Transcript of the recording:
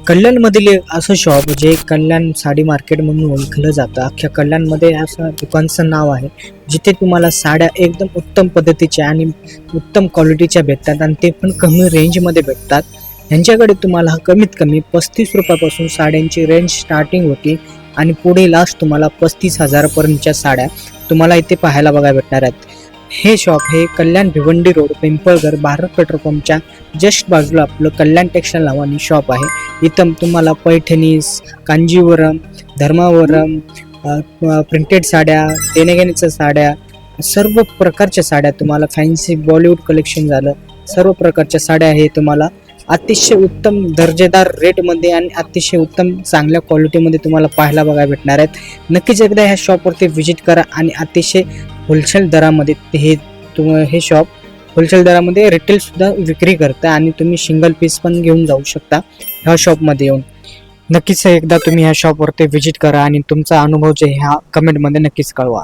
कल्याणमधील एक असं शॉप जे कल्याण साडी मार्केट म्हणून ओळखलं जातं. अख्ख्या कल्याणमध्ये असं दुकानचं नाव आहे जिथे तुम्हाला साड्या एकदम उत्तम पद्धतीच्या आणि उत्तम क्वालिटीच्या भेटतात आणि ते पण कमी रेंजमध्ये भेटतात. यांच्याकडे तुम्हाला कमीत कमी 35 रुपयापासून साड्यांची रेंज स्टार्टिंग होती आणि पुढे लास्ट तुम्हाला 35,000 पर्यंतच्या साड्या तुम्हाला इथे पाहायला भेटणार आहेत. हे शॉप हे कल्याण भिवंडी रोड पिंपळगर भारत पेट्रोल पंपच्या जस्ट बाजूला आपलं कल्याण टेक्सटाईल नावाने शॉप आहे. इथं तुम्हाला पैठणीस, कांजीवरम, धर्मावरम, प्रिंटेड साड्या, देणेघेणीच्या साड्या, सर्व प्रकारच्या साड्या तुम्हाला फॅन्सी बॉलिवूड कलेक्शन झालं, सर्व प्रकारच्या साड्या हे तुम्हाला अतिशय उत्तम दर्जेदार रेटमध्ये आणि अतिशय उत्तम चांगल्या क्वालिटीमध्ये तुम्हाला पाहायला भेटणार आहेत. नक्कीच एकदा ह्या शॉपवरती व्हिजिट करा आणि अतिशय होलसेल दरामध्ये हे शॉप होलसेल दरामध्ये रिटेलसुद्धा विक्री करतं आणि तुम्ही सिंगल पीस पण घेऊन जाऊ शकता ह्या शॉपमध्ये येऊन. नक्कीच एकदा तुम्ही ह्या शॉपवरती व्हिजिट करा आणि तुमचा अनुभव जे ह्या कमेंटमध्ये नक्कीच कळवा.